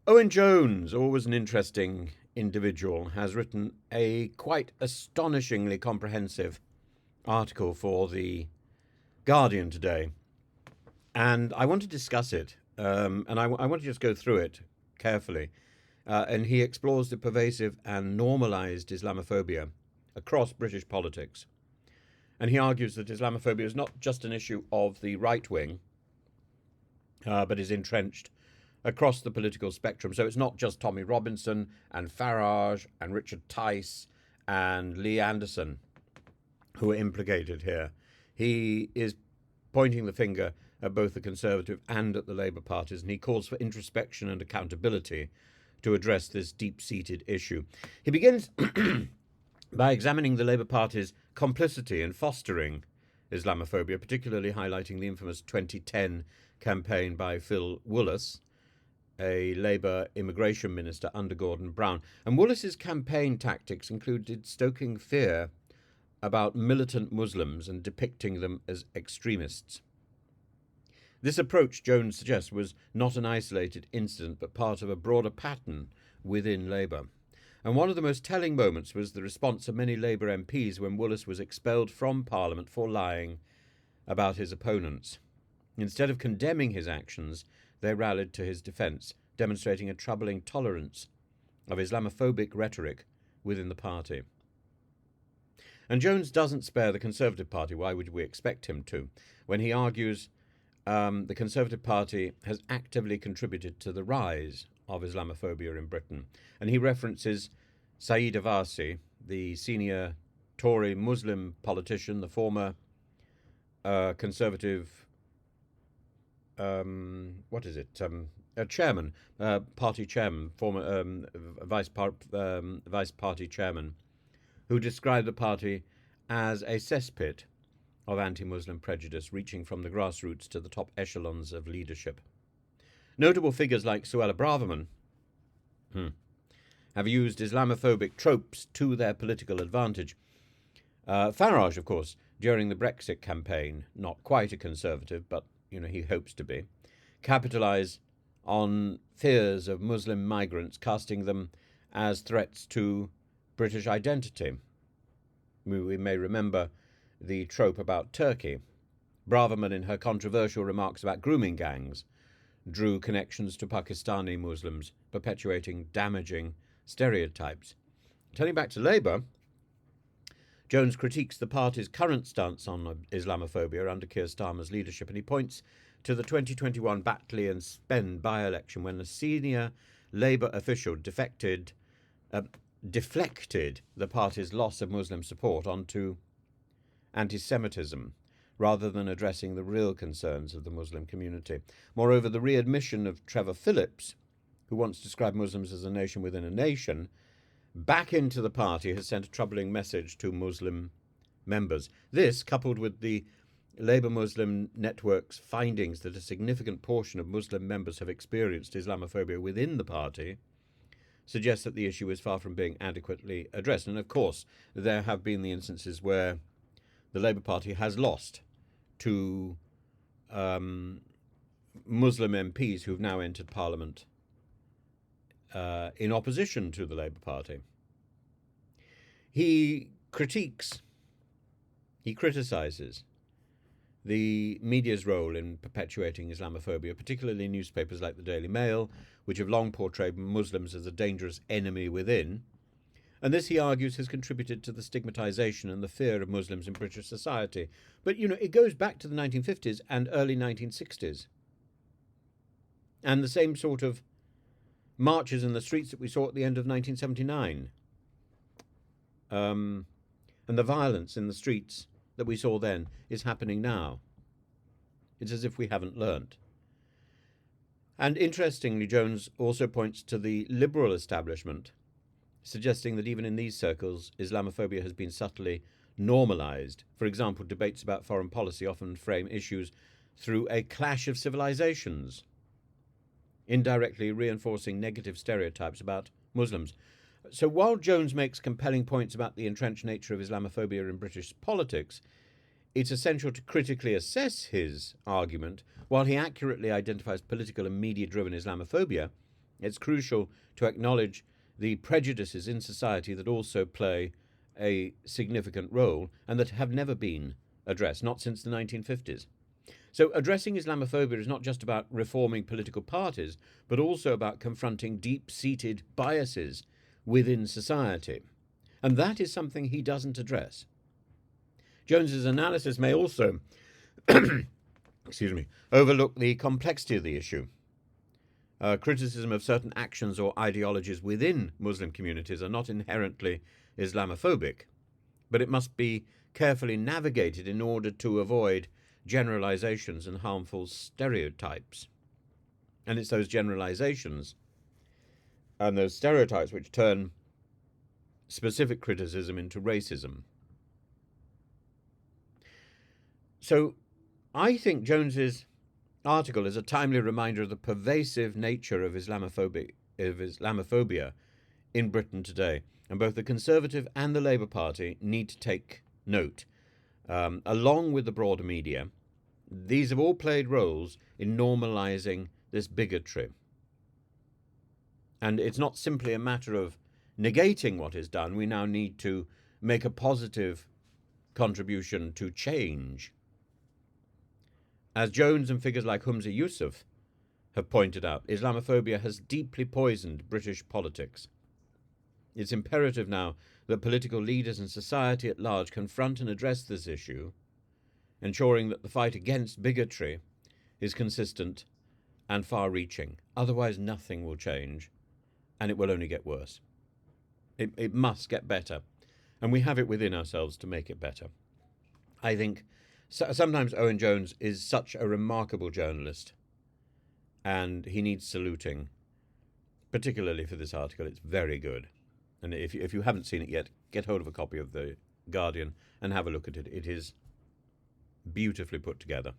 Owen Jones, always an interesting individual, has written a quite astonishingly comprehensive article for The Guardian today. And I want to discuss it, and I want to just go through it carefully. And he explores the pervasive and normalized Islamophobia across British politics. And he argues that Islamophobia is not just an issue of the right wing, but is entrenched across the political spectrum. So it's not just Tommy Robinson and Farage and Richard Tice and Lee Anderson who are implicated here. He is pointing the finger at both the Conservative and at the Labour parties, and he calls for introspection and accountability to address this deep-seated issue. He begins by examining the Labour Party's complicity in fostering Islamophobia, particularly highlighting the infamous 2010 campaign by Phil Woolas, a Labour immigration minister under Gordon Brown. And Woolas's campaign tactics included stoking fear about militant Muslims and depicting them as extremists. This approach, Jones suggests, was not an isolated incident, but part of a broader pattern within Labour. And one of the most telling moments was the response of many Labour MPs when Woolas was expelled from Parliament for lying about his opponents. Instead of condemning his actions, they rallied to his defence, demonstrating a troubling tolerance of Islamophobic rhetoric within the party. And Jones doesn't spare the Conservative Party, why would we expect him to, when he argues the Conservative Party has actively contributed to the rise of Islamophobia in Britain. And he references Saeed Avasi, the senior Tory Muslim politician, the former Conservative chairman, party chairman, former vice party chairman, who described the party as a cesspit of anti-Muslim prejudice reaching from the grassroots to the top echelons of leadership. Notable figures like Suella Braverman have used Islamophobic tropes to their political advantage. Farage, of course, during the Brexit campaign, not quite a Conservative, but he hopes to be, capitalised on fears of Muslim migrants, casting them as threats to British identity. We may remember the trope about Turkey. Braverman, in her controversial remarks about grooming gangs, drew connections to Pakistani Muslims, perpetuating damaging stereotypes. Turning back to Labour, Jones critiques the party's current stance on Islamophobia under Keir Starmer's leadership, and he points to the 2021 Batley and Spend by-election when a senior Labour official deflected the party's loss of Muslim support onto anti-Semitism, rather than addressing the real concerns of the Muslim community. Moreover, the readmission of Trevor Phillips, who once described Muslims as a nation within a nation, back into the party has sent a troubling message to Muslim members. This, coupled with the Labour Muslim Network's findings that a significant portion of Muslim members have experienced Islamophobia within the party, suggests that the issue is far from being adequately addressed. And of course, there have been the instances where the Labour Party has lost to Muslim MPs who've now entered Parliament in opposition to the Labour Party. He criticises the media's role in perpetuating Islamophobia, particularly newspapers like the Daily Mail, which have long portrayed Muslims as a dangerous enemy within. And this, he argues, has contributed to the stigmatisation and the fear of Muslims in British society. But, it goes back to the 1950s and early 1960s. And the same sort of marches in the streets that we saw at the end of 1979. And the violence in the streets that we saw then is happening now. It's as if we haven't learnt. And interestingly, Jones also points to the liberal establishment, suggesting that even in these circles, Islamophobia has been subtly normalised. For example, debates about foreign policy often frame issues through a clash of civilizations, indirectly reinforcing negative stereotypes about Muslims. So while Jones makes compelling points about the entrenched nature of Islamophobia in British politics, it's essential to critically assess his argument. While he accurately identifies political and media-driven Islamophobia, It's crucial to acknowledge the prejudices in society that also play a significant role and that have never been addressed, not since the 1950s. So addressing Islamophobia is not just about reforming political parties, but also about confronting deep-seated biases within society. And that is something he doesn't address. Jones's analysis may also overlook the complexity of the issue. Criticism of certain actions or ideologies within Muslim communities are not inherently Islamophobic, but it must be carefully navigated in order to avoid generalizations and harmful stereotypes. And it's those generalizations and those stereotypes which turn specific criticism into racism. So I think Jones's article is a timely reminder of the pervasive nature of Islamophobia in Britain today, and both the Conservative and the Labour Party need to take note. Along with the broader media, these have all played roles in normalising this bigotry. And it's not simply a matter of negating what is done. We now need to make a positive contribution to change. As Jones and figures like Humza Yousaf have pointed out, Islamophobia has deeply poisoned British politics. It's imperative now that political leaders and society at large confront and address this issue, ensuring that the fight against bigotry is consistent and far-reaching. Otherwise, nothing will change, and it will only get worse. It must get better, and we have it within ourselves to make it better. I think sometimes Owen Jones is such a remarkable journalist, and he needs saluting, particularly for this article. It's very good. And if you haven't seen it yet, get hold of a copy of The Guardian and have a look at it. It is beautifully put together.